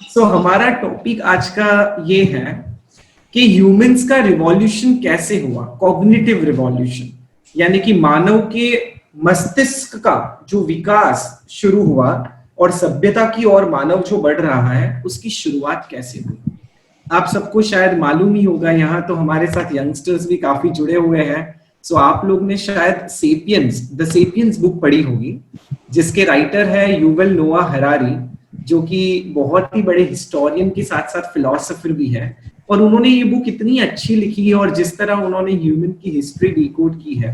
हमारा टॉपिक आज का ये है कि ह्यूमंस का रिवॉल्यूशन कैसे हुआ, कॉग्निटिव रिवॉल्यूशन, यानी कि मानव के मस्तिष्क का जो विकास शुरू हुआ और सभ्यता की ओर मानव जो बढ़ रहा है उसकी शुरुआत कैसे हुई। आप सबको शायद मालूम ही होगा, यहाँ तो हमारे साथ यंगस्टर्स भी काफी जुड़े हुए हैं। आप लोग ने शायद सेपियंस, द सेपियंस बुक पढ़ी होगी, जिसके राइटर है युवल नोआ हरारी, जो कि बहुत ही बड़े हिस्टोरियन के साथ साथ फिलोसोफर भी है। और उन्होंने ये बुक इतनी अच्छी लिखी है और जिस तरह उन्होंने ह्यूमन की हिस्ट्री डिकोड की है,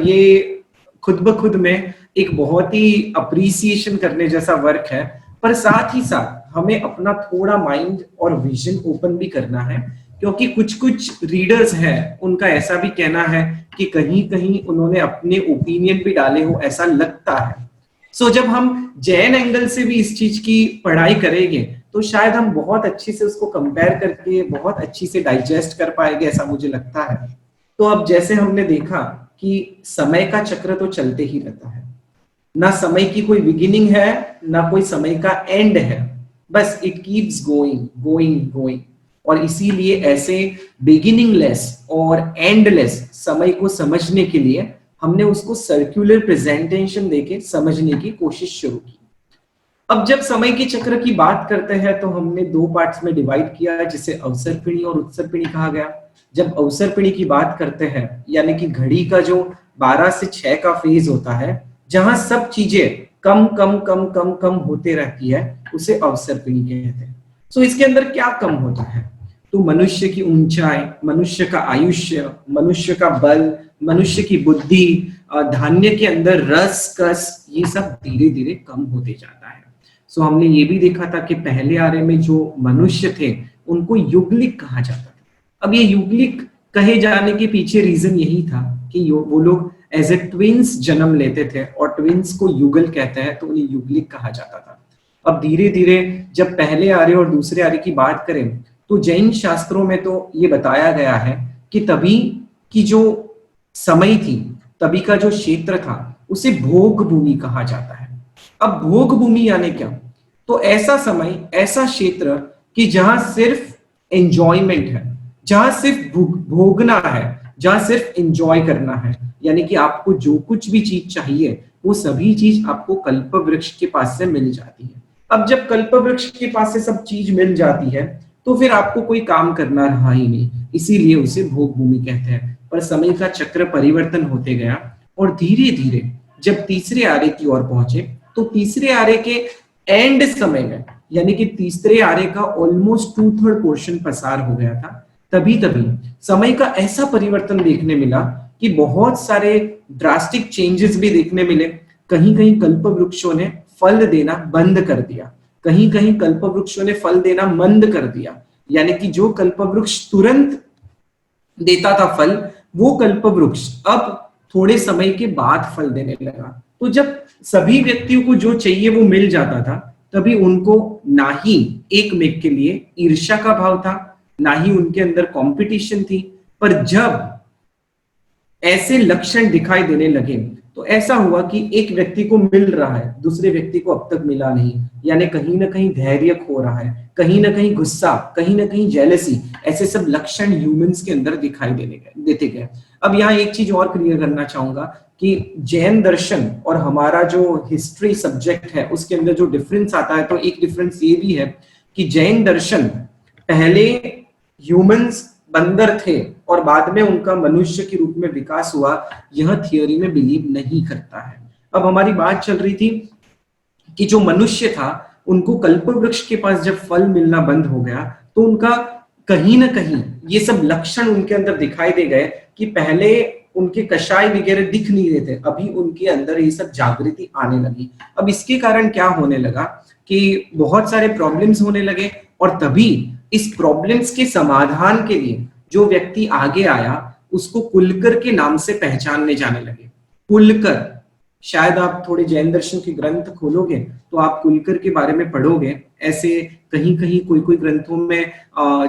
ये खुद ब खुद में एक बहुत ही अप्रिसिएशन करने जैसा वर्क है। पर साथ ही साथ हमें अपना थोड़ा माइंड और विजन ओपन भी करना है, क्योंकि कुछ कुछ रीडर्स हैं, उनका ऐसा भी कहना है कि कहीं कहीं उन्होंने अपने ओपिनियन भी डाले हो, ऐसा लगता है। जब हम जैन एंगल से भी इस चीज की पढ़ाई करेंगे तो शायद हम बहुत अच्छी से उसको कंपेयर करके बहुत अच्छी से डाइजेस्ट कर पाएंगे, ऐसा मुझे लगता है। तो अब जैसे हमने देखा कि समय का चक्र तो चलते ही रहता है, ना समय की कोई बिगिनिंग है ना कोई समय का एंड है, बस it keeps going going going. और इसीलिए ऐसे बिगिनिंगलेस और एंडलेस समय को समझने के लिए हमने उसको सर्कुलर प्रेजेंटेशन देके समझने की कोशिश शुरू की। अब जब समय के चक्र की बात करते हैं तो हमने दो पार्ट्स में डिवाइड किया, जिसे अवसर पीढ़ी और उत्सर पीढ़ी कहा गया। जब अवसर पीढ़ी की बात करते हैं, यानी कि घड़ी का जो 12 से 6 का फेज होता है, जहां सब चीजें कम कम कम कम कम होते रहती है, उसे अवसर पीढ़ी कहते हैं। इसके अंदर क्या कम होता है? तो मनुष्य की ऊंचाई, मनुष्य का आयुष्य, मनुष्य का बल, मनुष्य की बुद्धि, धान्य के अंदर रस कस, ये सब धीरे धीरे कम होते जाता है। हमने ये भी देखा था कि पहले आरे में जो मनुष्य थे उनको युगलिक कहा जाता था। अब ये युगलिक कहे जाने के पीछे रीजन यही था कि वो लोग एज ए ट्विंस जन्म लेते थे और ट्विंस को युगल कहते हैं, तो उन्हें युगलिक कहा जाता था। अब धीरे धीरे जब पहले आर्य और दूसरे आर्य की बात करें तो जैन शास्त्रों में तो ये बताया गया है कि तभी की जो समय थी, तभी का जो क्षेत्र था, उसे भोग भूमि कहा जाता है। अब भोग भूमि यानी क्या? तो ऐसा समय, ऐसा क्षेत्र कि जहां सिर्फ एंजॉयमेंट है, जहां सिर्फ भोगना है, जहां सिर्फ एंजॉय करना है, यानी कि आपको जो कुछ भी चीज चाहिए वो सभी चीज आपको कल्प वृक्ष के पास से मिल जाती है। अब जब कल्प वृक्ष के पास से सब चीज मिल जाती है तो फिर आपको कोई काम करना रहा ही नहीं, इसीलिए उसे भोग भूमि कहते हैं। पर समय का चक्र परिवर्तन होते गया और धीरे धीरे जब तीसरे आर्य की ओर पहुंचे तो तीसरे आर्य के एंड समय में, यानी कि तीसरे आर्य का ऑलमोस्ट 2/3 पोर्शन पसार हो गया था, तभी तभी समय का ऐसा परिवर्तन देखने मिला कि बहुत सारे ड्रास्टिक चेंजेस भी देखने मिले। कहीं कहीं कल्प वृक्षों ने फल देना बंद कर दिया, कहीं कहीं कल्प वृक्षों ने फल देना मंद कर दिया, यानी कि जो कल्प वृक्ष तुरंत देता था फल, वो कल्प वृक्ष अब थोड़े समय के बाद फल देने लगा। तो जब सभी व्यक्तियों को जो चाहिए वो मिल जाता था, तभी उनको ना ही एक मेक के लिए ईर्ष्या का भाव था, ना ही उनके अंदर कंपटीशन थी। पर जब ऐसे लक्षण दिखाई देने लगे तो ऐसा हुआ कि एक व्यक्ति को मिल रहा है, दूसरे व्यक्ति को अब तक मिला नहीं, यानी कहीं ना कहीं धैर्य खो रहा है, कहीं ना कहीं गुस्सा, कहीं ना कहीं जेलसी, ऐसे सब लक्षण ह्यूमंस के अंदर दिखाई देते गए। अब यहाँ एक चीज और क्लियर करना चाहूंगा कि जैन दर्शन और हमारा जो हिस्ट्री सब्जेक्ट है उसके अंदर जो डिफरेंस आता है, तो एक डिफरेंस ये भी है कि जैन दर्शन पहले ह्यूमंस बंदर थे और बाद में उनका मनुष्य के रूप में विकास हुआ, यह थियोरी में बिलीव नहीं करता है। अब हमारी बात चल रही थी कि जो मनुष्य था उनको कल्प वृक्ष के पास जब फल मिलना बंद हो गया तो उनका कहीं ना कहीं ये सब लक्षण उनके अंदर दिखाई दे गए कि पहले उनके कषाय वगैरह दिख नहीं रहे थे, अभी उनके अंदर ये सब जागृति आने लगी। अब इसके कारण क्या होने लगा कि बहुत सारे प्रॉब्लम्स होने लगे और तभी इस प्रॉब्लम्स के समाधान के लिए जो व्यक्ति आगे आया उसको कुलकर के नाम से पहचानने जाने लगे। कुलकर, शायद आप थोड़े जैन दर्शन के ग्रंथ खोलोगे तो आप कुलकर के बारे में पढ़ोगे। ऐसे कहीं कहीं कोई कोई ग्रंथों में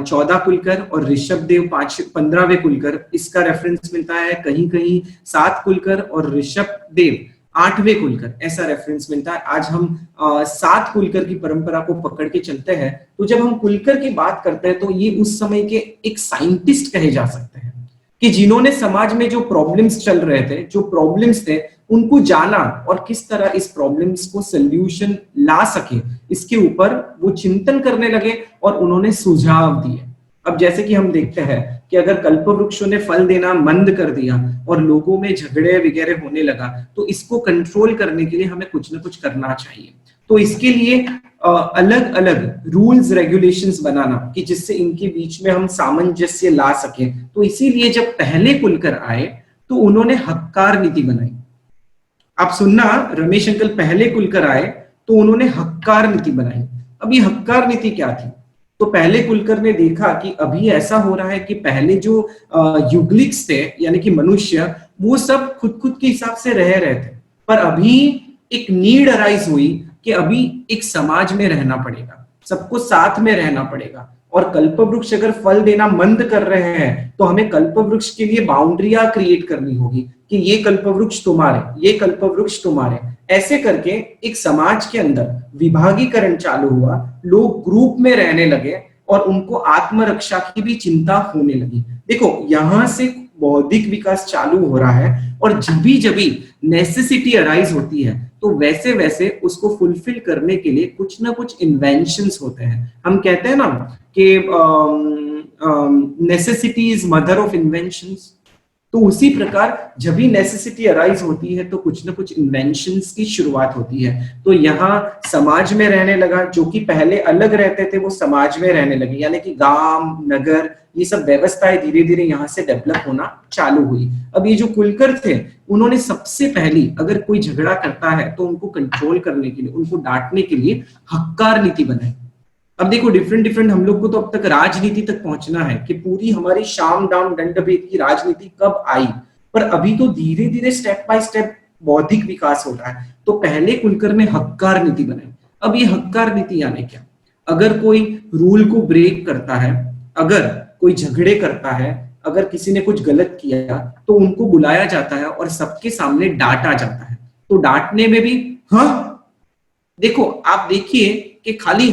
14 कुलकर और ऋषभ देव 15वें कुलकर, इसका रेफरेंस मिलता है। कहीं कहीं 7 कुलकर और ऋषभ देव 8वें कुलकर, ऐसा रेफरेंस मिलता है। आज हम 7 कुलकर की परंपरा को पकड़ के चलते हैं। तो जब हम कुलकर की बात करते हैं तो ये उस समय के एक साइंटिस्ट कहे जा सकते हैं कि जिन्होंने समाज में जो प्रॉब्लम्स चल रहे थे, जो प्रॉब्लम्स थे, उनको जाना और किस तरह इस प्रॉब्लम्स को सोल्यूशन ला सके, इसके ऊपर वो चिंतन करने लगे और उन्होंने सुझाव दिए। अब जैसे कि हम देखते हैं कि अगर कल्पवृक्षों ने फल देना बंद कर दिया और लोगों में झगड़े वगैरह होने लगा, तो इसको कंट्रोल करने के लिए हमें कुछ ना कुछ करना चाहिए। तो इसके लिए अलग अलग रूल्स रेगुलेशंस बनाना कि जिससे इनके बीच में हम सामंजस्य ला सके। तो इसीलिए जब पहले कुलकर आए तो उन्होंने हक्कार नीति बनाई। आप सुनना, रमेश अंकल पहले कुलकर आए तो उन्होंने हक्कार नीति बनाई। अब ये हक्कार नीति क्या थी? तो पहले कुलकर ने देखा कि अभी ऐसा हो रहा है कि पहले जो युगलिक्स थे यानी कि मनुष्य, वो सब खुद खुद के हिसाब से रह रहे थे, पर अभी एक नीड अराइज हुई कि अभी एक समाज में रहना पड़ेगा, सबको साथ में रहना पड़ेगा। और कल्पवृक्ष अगर फल देना बंद कर रहे हैं तो हमें कल्पवृक्ष के लिए बाउंड्रियां क्रिएट करनी होगी कि ये कल्पवृक्ष तुम्हारे, ये कल्पवृक्ष तुम्हारे। ऐसे करके एक समाज के अंदर विभागीकरण चालू हुआ, लोग ग्रुप में रहने लगे और उनको आत्मरक्षा की भी चिंता होने लगी। देखो, यहां से बौद्धिक विकास चालू हो रहा है और जब भी नेसेसिटी अराइज होती है तो वैसे वैसे उसको फुलफिल करने के लिए कुछ ना कुछ इन्वेंशंस होते हैं। हम कहते हैं ना कि necessity is mother of inventions. तो उसी प्रकार जब भी नेसेसिटी अराइज होती है तो कुछ ना कुछ इन्वेंशंस की शुरुआत होती है। तो यहाँ समाज में रहने लगा, जो कि पहले अलग रहते थे वो समाज में रहने लगे, यानी कि गांव नगर ये सब व्यवस्थाएं धीरे धीरे यहाँ से डेवलप होना चालू हुई। अब ये जो कुलकर थे, उन्होंने सबसे पहली अगर कोई झगड़ा करता है तो उनको कंट्रोल करने के लिए, उनको डांटने के लिए हक्कार नीति बनाई। अब देखो, डिफरेंट हम लोग को तो अब तक राजनीति तक पहुंचना है कि पूरी हमारी शाम दाम दंड भेद की राजनीति कब आई, पर अभी तो धीरे धीरे स्टेप बाय स्टेप बौद्धिक विकास हो रहा है। तो पहले कुलकर ने हक्कार नीति बनाई। अब ये हक्कार नीति यानी क्या? अगर कोई रूल को ब्रेक करता है, अगर कोई झगड़े करता है, अगर किसी ने कुछ गलत किया तो उनको बुलाया जाता है और सबके सामने डांटा जाता है। तो डांटने में भी देखो, आप देखिए कि खाली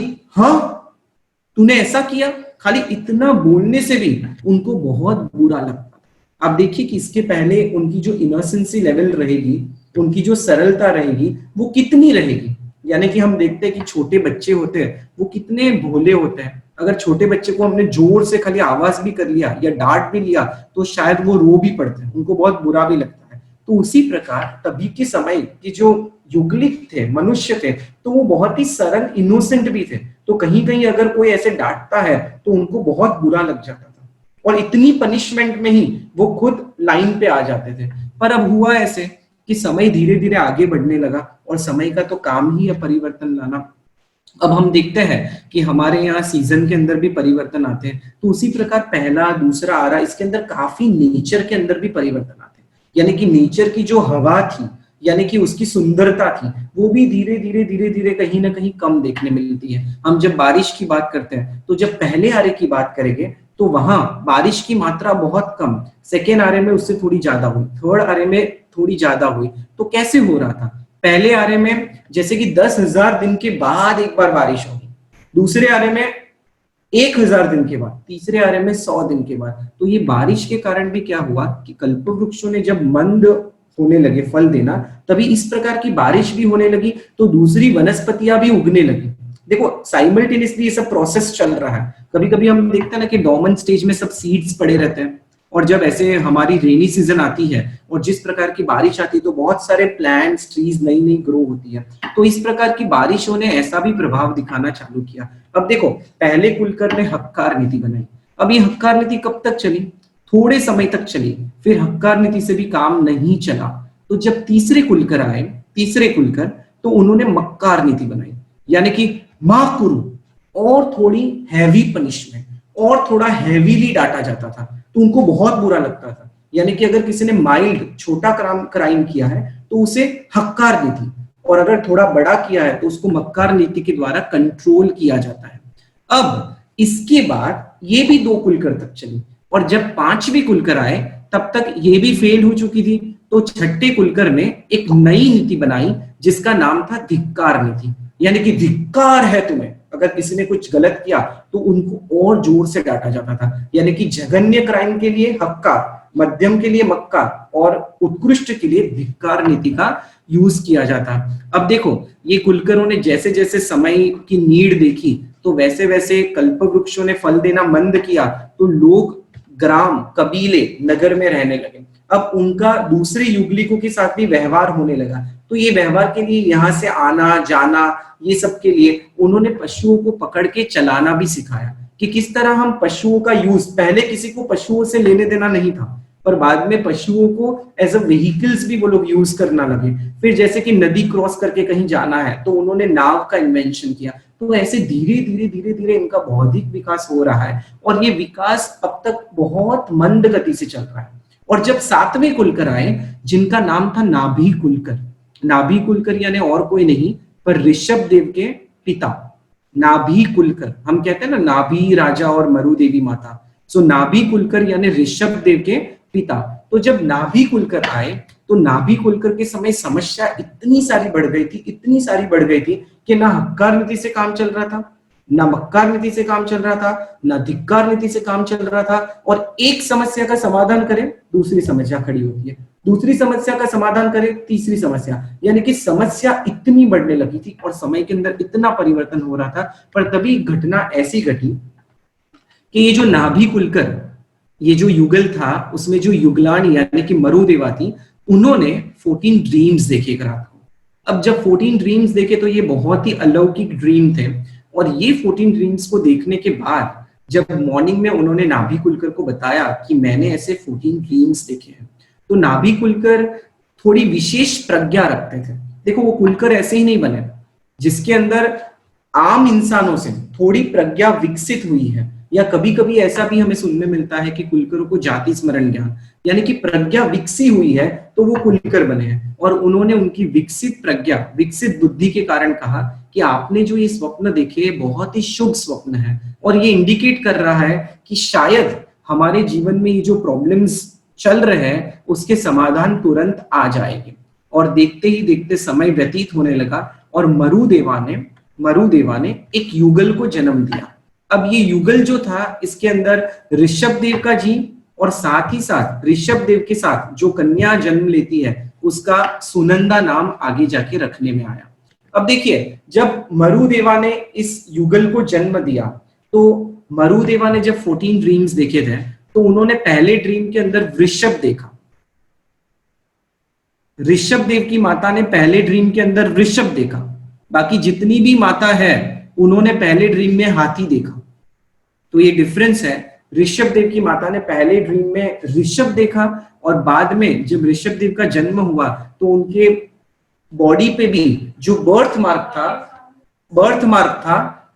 तूने ऐसा किया, खाली इतना बोलने से भी उनको बहुत बुरा लगता था। आप देखिए कि इसके पहले उनकी जो इनोसेंसी लेवल रहेगी, उनकी जो सरलता रहेगी, वो कितनी रहेगी। यानी कि हम देखते हैं कि छोटे बच्चे होते हैं वो कितने भोले होते हैं। अगर छोटे बच्चे को हमने जोर से खाली आवाज भी कर लिया या डांट भी लिया तो शायद वो रो भी पड़ते हैं, उनको बहुत बुरा भी लगता है। तो उसी प्रकार तभी के समय की जो युगलिक थे, मनुष्य थे, तो वो बहुत ही सरल इनोसेंट भी थे। तो कहीं कहीं अगर कोई ऐसे डांटता है तो उनको बहुत बुरा लग जाता था और इतनी पनिशमेंट में ही वो खुद लाइन पे आ जाते थे। पर अब हुआ ऐसे कि समय धीरे धीरे आगे बढ़ने लगा और समय का तो काम ही है परिवर्तन लाना। अब हम देखते हैं कि हमारे यहाँ सीजन के अंदर भी परिवर्तन आते हैं। तो उसी प्रकार पहला दूसरा आ रहा, इसके अंदर काफी नेचर के अंदर भी परिवर्तन आते हैं। यानी कि नेचर की जो हवा थी, यानी कि उसकी सुंदरता थी, वो भी धीरे धीरे कहीं ना कहीं कम देखने मिलती है। हम जब बारिश की बात करते हैं तो जब पहले आरे की बात करेंगे तो वहां बारिश की मात्रा बहुत कम, सेकेंड आरे में उससे थोड़ी ज्यादा हुई, थर्ड आरे में थोड़ी ज्यादा हुई। तो कैसे हो रहा था? पहले आरे में जैसे कि 10,000 दिन के बाद एक बार बारिश होगी, दूसरे आरे में 1,000 दिन के बाद, तीसरे आरे में 100 दिन के बाद। तो ये बारिश के कारण भी क्या हुआ कि कल्पवृक्षों ने जब मंद होने लगे फल देना, तभी इस प्रकार की बारिश भी होने लगी, तो दूसरी वनस्पतियां भी उगने लगी। देखो, साइमल्टेनियसली ये सब प्रोसेस चल रहा है। कभी कभी हम देखते हैं ना कि डोर्मेंट स्टेज में सब सीड्स पड़े रहते हैं, और जब ऐसे हमारी रेनी सीजन आती है और जिस प्रकार की बारिश आती है तो बहुत सारे प्लांट्स ट्रीज नई नई ग्रो होती है। तो इस प्रकार की बारिशों ने ऐसा भी प्रभाव दिखाना चालू किया। अब देखो, पहले कुलकर ने हक्कार नीति बनाई। अब ये हक्कार नीति कब तक चली? थोड़े समय तक चली, फिर हक्कार नीति से भी काम नहीं चला। तो जब तीसरे कुलकर आए, तीसरे कुलकर, तो उन्होंने मक्कार नीति बनाई। यानी कि माकुरु, और थोड़ी हैवी पनिशमेंट, और थोड़ा हैवीली डांटा जाता था, तो उनको बहुत बुरा लगता था। यानी कि अगर किसी ने माइल्ड छोटा क्राइम किया है तो उसे हक्कार नीति, और अगर थोड़ा बड़ा किया है तो उसको मक्कार नीति के द्वारा कंट्रोल किया जाता है। अब इसके बाद ये भी 2 कुलकर तक चली, और जब 5वीं कुलकर आए तब तक ये भी फेल हो चुकी थी। तो छठे कुलकर ने एक नई नीति बनाई जिसका नाम था धिक्कार नीति। यानी कि धिक्कार है तुम्हें, अगर किसी ने कुछ गलत किया तो उनको और जोर से डांटा जाता था। यानी कि जघन्य क्राइम के लिए हक्कार, मध्यम के लिए मक्कार और उत्कृष्ट के लिए धिक्कार नीति का यूज किया जाता। अब देखो, ये कुलकरों ने जैसे जैसे समय की नीड देखी तो वैसे वैसे कल्प वृक्षों ने फल देना मंद किया, तो लोग ग्राम, कबीले, नगर में रहने लगे। अब उनका दूसरे युगलिकों के साथ भी व्यवहार होने लगा, तो ये व्यवहार के लिए यहाँ से आना जाना, ये सब के लिए उन्होंने पशुओं को पकड़ के चलाना भी सिखाया कि किस तरह हम पशुओं का यूज, पहले किसी को पशुओं से लेने देना नहीं था, पर बाद में पशुओं को एज अ व्हीकल्स भी वो लोग यूज करना लगे। फिर जैसे कि नदी क्रॉस करके कहीं जाना है तो उन्होंने नाव का इन्वेंशन किया। तो ऐसे धीरे धीरे धीरे धीरे इनका बौद्धिक विकास हो रहा है और ये विकास अब तक बहुत मंद गति से चल रहा है। और जब सातवें कुलकर आए जिनका नाम था नाभि कुलकर, नाभि कुलकर यानी और कोई नहीं पर ऋषभ देव के पिता नाभि कुलकर, हम कहते हैं ना नाभि राजा और मरु देवी माता, सो नाभि कुलकर यानी ऋषभ देव के पिता। तो जब नाभि कुलकर आए तो नाभि कुलकर के समय समस्या इतनी सारी बढ़ गई थी, इतनी सारी बढ़ गई थी कि ना हक्कार नीति से काम चल रहा था, ना मक्कार नीति से काम चल रहा था, ना धिक्कार नीति से काम चल रहा था। और एक समस्या का समाधान करें दूसरी समस्या खड़ी होती है, दूसरी समस्या का समाधान करें तीसरी समस्या, यानी कि समस्या इतनी बढ़ने लगी थी और समय के अंदर इतना परिवर्तन हो रहा था। पर तभी घटना ऐसी घटी कि ये जो नाभि कुलकर, ये जो युगल था उसमें जो युगलानी यानी कि मरुदेवा थी, उन्होंने 14 ड्रीम्स देखे एक रात को। अब जब 14 ड्रीम्स देखे तो ये बहुत ही अलौकिक ड्रीम थे और ये 14 ड्रीम्स को देखने के बाद जब मॉर्निंग में उन्होंने नाभि कुलकर को बताया कि मैंने ऐसे 14 ड्रीम्स देखे हैं, तो नाभि कुलकर थोड़ी विशेष प्रज्ञा रखते थे। देखो, वो कुलकर ऐसे ही नहीं बने जिसके अंदर आम इंसानों से थोड़ी प्रज्ञा विकसित हुई है, या कभी कभी ऐसा भी हमें सुनने मिलता है कि कुलकरों को जाति स्मरण ज्ञान यानी कि प्रज्ञा विकसित हुई है तो वो कुलकर बने हैं। और उन्होंने उनकी विकसित प्रज्ञा, विकसित बुद्धि के कारण कहा कि आपने जो ये स्वप्न देखे बहुत ही शुभ स्वप्न है और ये इंडिकेट कर रहा है कि शायद हमारे जीवन में ये जो प्रॉब्लम्स चल रहे हैं उसके समाधान तुरंत आ जाएंगे। और देखते ही देखते समय व्यतीत होने लगा और मरुदेवा ने एक युगल को जन्म दिया। अब ये युगल जो था इसके अंदर ऋषभ देव का जी और साथ ही साथ ऋषभ देव के साथ जो कन्या जन्म लेती है उसका सुनंदा नाम आगे जाके रखने में आया। अब देखिए, जब मरुदेवा ने इस युगल को जन्म दिया तो मरुदेवा ने जब 14 ड्रीम्स देखे थे तो उन्होंने पहले ड्रीम के अंदर वृषभ देखा। ऋषभ देव की माता ने पहले ड्रीम के अंदर वृषभ देखा, बाकी जितनी भी माता है उन्होंने पहले ड्रीम में हाथी देखा। तो ये डिफरेंस है, ऋषभ देव की माता ने पहले ड्रीम में ऋषभ देखा और बाद में जब ऋषभ देव का जन्म हुआ तो उनके बॉडी पे भी जो बर्थ मार्क था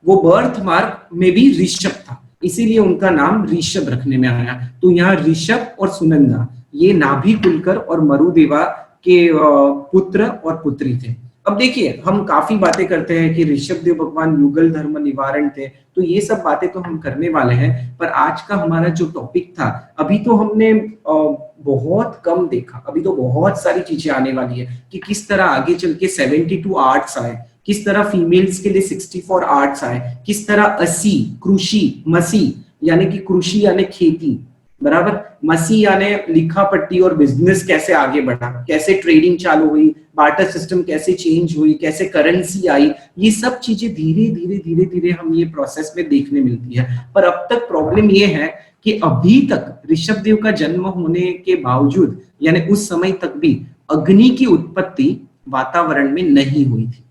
वो बर्थ मार्क में भी ऋषभ था, इसीलिए उनका नाम ऋषभ रखने में आया। तो यहाँ ऋषभ और सुनंदा ये नाभि कुलकर और मरुदेवा के पुत्र और पुत्री थे। अब देखिए, हम काफी बातें करते हैं कि ऋषभ देव भगवान युगल धर्म निवारण थे, तो ये सब बातें तो हम करने वाले हैं। पर आज का हमारा जो टॉपिक था, अभी तो हमने बहुत कम देखा, अभी तो बहुत सारी चीजें आने वाली है कि किस तरह आगे चल के 72 आर्ट्स आए, किस तरह फीमेल्स के लिए 64 आर्ट्स आए, किस तरह 80 कृषि मसी यानी कि कृषि यानी खेती बराबर, मसी यानी लिखा पट्टी और बिजनेस कैसे आगे बढ़ा, कैसे ट्रेडिंग चालू हुई, बार्टर सिस्टम कैसे चेंज हुई, कैसे करेंसी आई, ये सब चीजें धीरे धीरे हम ये प्रोसेस में देखने मिलती है। पर अब तक प्रॉब्लम ये है कि अभी तक ऋषभ देव का जन्म होने के बावजूद यानी उस समय तक भी अग्नि की उत्पत्ति वातावरण में नहीं हुई थी।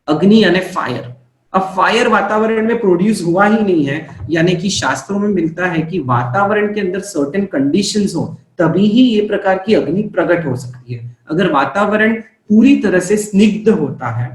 अग्नि यानी फायर, अब फायर वातावरण में प्रोड्यूस हुआ ही नहीं है, यानी कि शास्त्रों में मिलता है कि वातावरण के अंदर सर्टेन कंडीशंस हो तभी ही ये प्रकार की अग्नि प्रकट हो सकती है। अगर वातावरण पूरी तरह से स्निग्ध होता है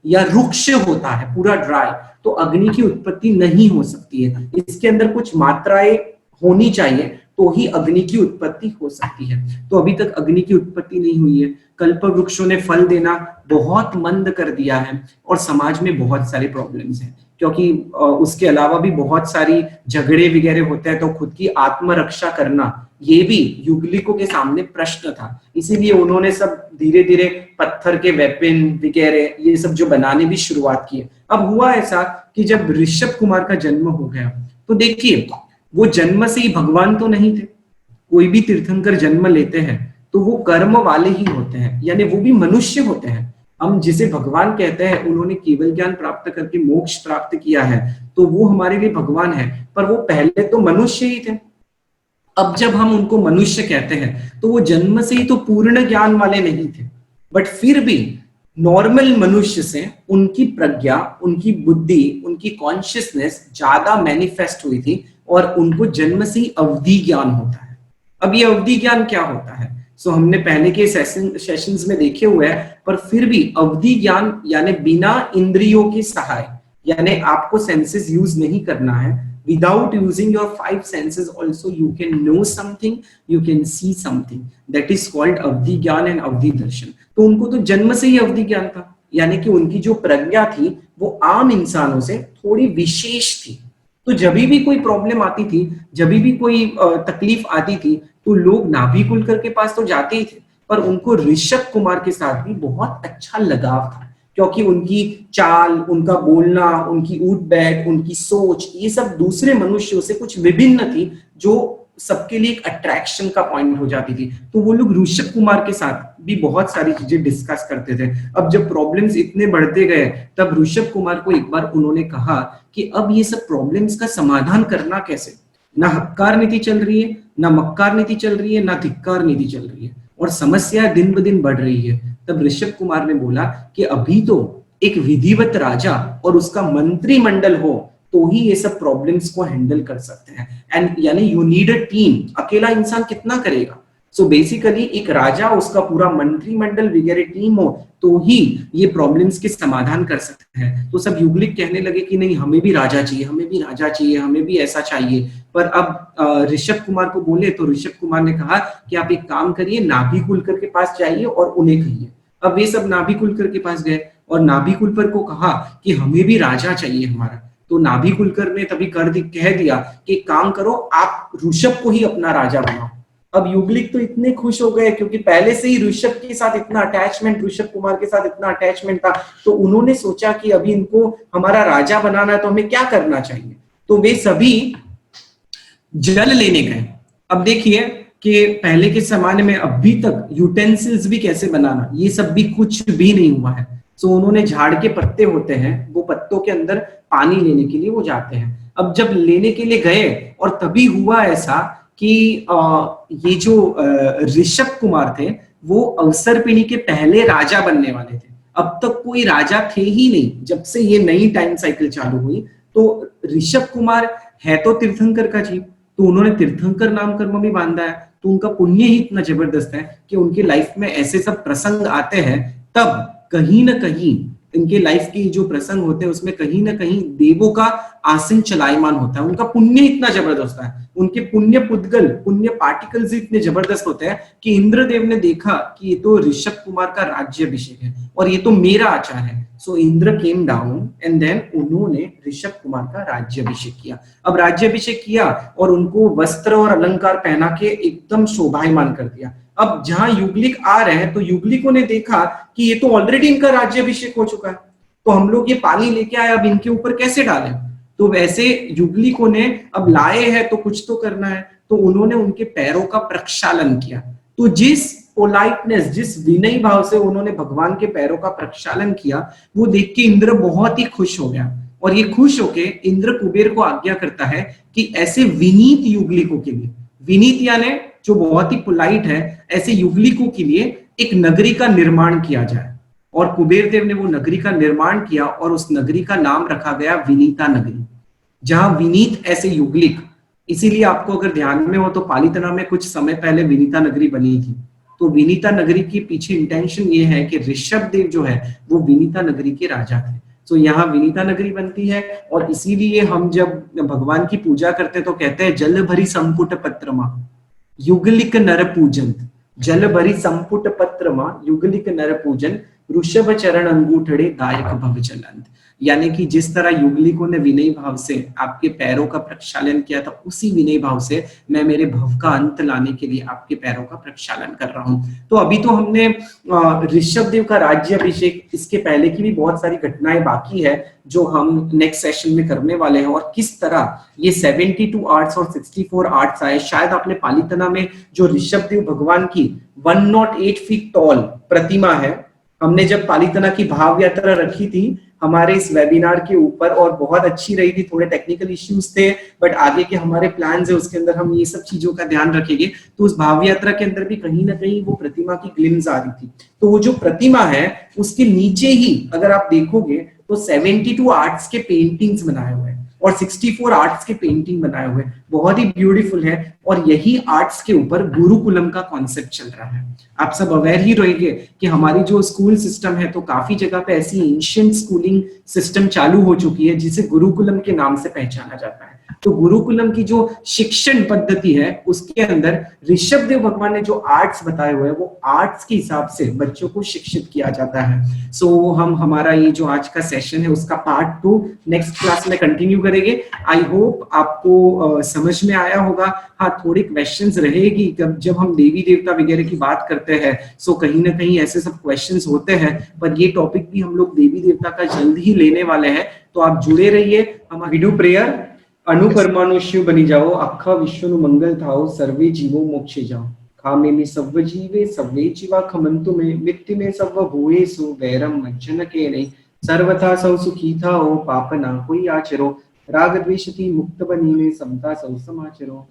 या रुक्ष होता है, पूरा ड्राई, तो अग्नि की उत्पत्ति नहीं हो सकती है। इसके अंदर कुछ मात्राएं होनी चाहिए, तो ही अग्नि की उत्पत्ति हो सकती है। तो अभी तक अग्नि की उत्पत्ति नहीं हुई है। कल्प वृक्षों ने फल देना बहुत मंद कर दिया है और समाज में बहुत सारे प्रॉब्लम्स हैं, क्योंकि उसके अलावा भी बहुत सारी झगड़े वगैरह होते हैं। तो खुद की आत्मरक्षा करना ये भी युगलिकों के सामने प्रश्न था, इसीलिए उन्होंने सब धीरे धीरे पत्थर के वेपन वगैरह ये सब जो बनाने भी शुरुआत की। अब हुआ ऐसा कि जब ऋषभ कुमार का जन्म हो गया, तो देखिए वो जन्म से ही भगवान तो नहीं थे। कोई भी तीर्थंकर जन्म लेते हैं तो वो कर्म वाले ही होते हैं, यानी वो भी मनुष्य होते हैं। हम जिसे भगवान कहते हैं, उन्होंने केवल ज्ञान प्राप्त करके मोक्ष प्राप्त किया है, तो वो हमारे लिए भगवान है, पर वो पहले तो मनुष्य ही थे। अब जब हम उनको मनुष्य कहते हैं तो वो जन्म से ही तो पूर्ण ज्ञान वाले नहीं थे, बट फिर भी नॉर्मल मनुष्य से उनकी प्रज्ञा, उनकी बुद्धि, उनकी कॉन्शियसनेस ज्यादा मैनिफेस्ट हुई थी और उनको जन्म से ही अवधि ज्ञान होता है। अब ये अवधि ज्ञान क्या होता है? सो हमने पहले के सेशंस में देखे हुए हैं, पर फिर भी अवधि ज्ञान यानी बिना इंद्रियों के सहाय, यानी आपको सेंसेस यूज नहीं करना है। Without using your five senses also you can know something, you can see something. That is called अवधि ज्ञान एंड अवधि दर्शन। तो उनको तो जन्म से ही अवधि ज्ञान था, यानी कि उनकी जो प्रज्ञा थी वो आम इंसानों से थोड़ी विशेष थी। तो जब भी कोई प्रॉब्लम आती थी, जब भी कोई तकलीफ आती थी, तो लोग नाभि कुलकर के पास तो जाते ही थे, पर उनको ऋषभ कुमार के साथ भी बहुत अच्छा लगाव था, क्योंकि उनकी चाल, उनका बोलना, उनकी उठ बैठ, उनकी सोच, ये सब दूसरे मनुष्यों से कुछ विभिन्न थी, जो सबके लिए एक अट्रैक्शन का पॉइंट हो जाती थी। तो वो लोग ऋषभ कुमार के साथ भी बहुत सारी चीजें डिस्कस करते थे। अब जब प्रॉब्लम्स इतने बढ़ते गए, तब ऋषभ कुमार को एक बार उन्होंने कहा कि अब ये सब प्रॉब्लम्स का समाधान करना कैसे? ना हक्कार नीति चल रही है, ना मक्कार नीति चल रही है, ना धिक्कार नीति चल रही है, और समस्या दिन ब दिन बढ़ रही है। तब ऋषभ कुमार ने बोला कि अभी तो एक विधिवत राजा और उसका मंत्रिमंडल हो तो ही ये सब प्रॉब्लम्स को हैंडल कर सकते हैं। एंड यानी यू नीड अ टीम, अकेला इंसान कितना करेगा? सो बेसिकली एक राजा, उसका पूरा मंत्रिमंडल वगैरह टीम हो तो ही ये प्रॉब्लम्स के समाधान कर सकते हैं। तो सब युगलिक कहने लगे कि नहीं, हमें भी राजा चाहिए, हमें भी राजा चाहिए, हमें भी ऐसा चाहिए। पर अब ऋषभ कुमार को बोले तो ऋषभ कुमार ने कहा कि आप एक काम करिए, नाभि कुलकर के पास जाइए और उन्हें कहिए। अब वे सब नाभि कुलकर के पास गए और नाभि कुलकर को कहा कि हमें भी राजा चाहिए हमारा। तो नाभि कुलकर ने तभी कह दिया कि काम करो, आप ऋषभ को ही अपना राजा बनाओ। अब युगलिक तो इतने खुश हो गए, क्योंकि पहले से ही ऋषभ के साथ इतना अटैचमेंट, ऋषभ कुमार के साथ इतना अटैचमेंट था। तो उन्होंने सोचा कि अभी इनको हमारा राजा बनाना है, तो हमें क्या करना चाहिए? तो वे सभी जल लेने गए। अब देखिए कि पहले के जमाने में अभी तक यूटेंसिल्स भी कैसे बनाना, ये सब भी कुछ भी नहीं हुआ है। सो उन्होंने झाड़ के पत्ते होते हैं, वो पत्तों के अंदर पानी लेने के लिए वो जाते हैं। अब जब लेने के लिए गए और तभी हुआ ऐसा कि ये जो ऋषभ कुमार थे वो अवसरपिणी के पहले राजा बनने वाले थे। अब तक कोई राजा थे ही नहीं जब से ये नई टाइम साइकिल चालू हुई। तो ऋषभ कुमार है तो तीर्थंकर का जीव, तो उन्होंने तीर्थंकर नाम कर्म भी बांधा है। तो उनका पुण्य ही इतना जबरदस्त है कि उनके लाइफ में ऐसे सब प्रसंग आते हैं, तब कहीं ना कहीं इनके लाइफ के जो प्रसंग होते हैं उसमें कहीं ना कहीं देवों का आसन चलायमान होता है। उनका पुण्य इतना जबरदस्त है, उनके पुण्य पुद्गल, पुण्य पार्टिकल्स इतने जबरदस्त होते हैं कि इंद्रदेव ने देखा कि ये तो ऋषभ कुमार का राज्याभिषेक है और ये तो मेरा आचार है। So Indra came down and then उन्होंने ऋषभ कुमार का राज्याभिषेक किया। अब राज्याभिषेक किया और उनको वस्त्र और अलंकार पहना के एकदम शोभायमान कर दिया। अब जहां युगलिक आ रहे हैं तो युगलिकों ने देखा कि ये तो ऑलरेडी इनका राज्याभिषेक हो चुका है, तो हम लोग ये पानी लेके आए, अब इनके ऊपर कैसे डालें? तो वैसे युगलिकों ने अब लाए हैं तो कुछ तो करना है, तो उन्होंने उनके पैरों का प्रक्षालन किया। तो जिस पोलाइटनेस, जिस विनय भाव से उन्होंने भगवान के पैरों का प्रक्षालन किया, वो देख के इंद्र बहुत ही खुश हो गया। और ये खुश होके इंद्र कुबेर को आज्ञा करता है कि ऐसे विनीत युगलिकों के लिए, विनीत यानी जो बहुत ही पोलाइट है, ऐसे युगलिकों के लिए एक नगरी का निर्माण किया जाए। और कुबेर देव ने वो नगरी का निर्माण किया और उस नगरी का नाम रखा गया विनीता नगरी, जहां विनीत ऐसे युगलिक। इसीलिए आपको अगर ध्यान में हो तो पालीताना में कुछ समय पहले विनीता नगरी बनी थी। तो विनीता नगरी के पीछे इंटेंशन ये है कि ऋषभ देव जो है वो विनीता नगरी के राजा थे। तो यहाँ विनीता नगरी बनती है, और इसीलिए हम जब भगवान की पूजा करते हैं तो कहते हैं जल भरी संपुट पत्रमा युगलिक नर पूजन, जल भरी संपुट पत्रमा युगलिक नर पूजन, ऋषभ चरण अंगूठड़े दायक भव जलंत। यानी कि जिस तरह युगलिकों ने विनय भाव से आपके पैरों का प्रक्षालन किया था, उसी विनय भाव से मैं मेरे भव का अंत लाने के लिए आपके पैरों का प्रक्षालन कर रहा हूं। तो अभी तो हमने ऋषभ देव का राज्याभिषेक, इसके पहले की भी बहुत सारी घटनाएं बाकी है जो हम नेक्स्ट सेशन में करने वाले हैं, और किस तरह ये 72 आर्ट्स और 64 आर्ट्स आए। शायद आपने पालीतना में जो ऋषभ देव भगवान की 108 फीट टॉल प्रतिमा है, हमने जब पालीतना की भाव यात्रा रखी थी हमारे इस वेबिनार के ऊपर, और बहुत अच्छी रही थी, थोड़े टेक्निकल इश्यूज थे बट आगे के हमारे प्लान्स है उसके अंदर हम ये सब चीजों का ध्यान रखेंगे। तो उस भाव यात्रा के अंदर भी कहीं ना कहीं वो प्रतिमा की ग्लिम्स आ रही थी। तो वो जो प्रतिमा है उसके नीचे ही अगर आप देखोगे तो 72 आर्ट्स के पेंटिंग्स बनाए हुए हैं और 64 आर्ट्स के पेंटिंग बनाए हुए, बहुत ही ब्यूटीफुल है। और यही आर्ट्स के ऊपर गुरुकुलम का कॉन्सेप्ट चल रहा है। आप सब अवेयर ही रहेंगे कि हमारी जो स्कूल सिस्टम है तो काफी जगह पे ऐसी एंशिएंट स्कूलिंग सिस्टम चालू हो चुकी है जिसे गुरुकुलम के नाम से पहचाना जाता है। तो गुरुकुलम की जो शिक्षण पद्धति है उसके अंदर ऋषभ देव भगवान ने जो आर्ट्स बताए हुए हैं वो आर्ट्स के हिसाब से बच्चों को शिक्षित किया जाता है। सो हम हमारा ये जो आज का सेशन है उसका पार्ट 2 नेक्स्ट क्लास में कंटिन्यू करेंगे। आई होप आपको समझ में आया होगा। हाँ, थोड़ी क्वेश्चंस रहेगी जब हम देवी देवता वगैरह की बात करते हैं, सो कहीं ना कहीं ऐसे सब क्वेश्चंस होते हैं, पर ये टॉपिक भी हम लोग देवी देवता का जल्द ही लेने वाले हैं। तो आप जुड़े रहिए। हम विडू प्रेयर अणु परमाणु शिव बनी जाओ, अखा विश्व नु मंगल थाओ, सर्वे जीवो मोक्षे जाओ। खामे में सव्व जीवे सव्वे जीवा खमंतु में, मित्ति में सव्व भूयेषु वैरम मज्जन के नहीं, सर्वथा सौ सुखी थाओ, पाप ना कोई आचरो, राग द्वेषति मुक्त बनी में समता सौ समाचरो।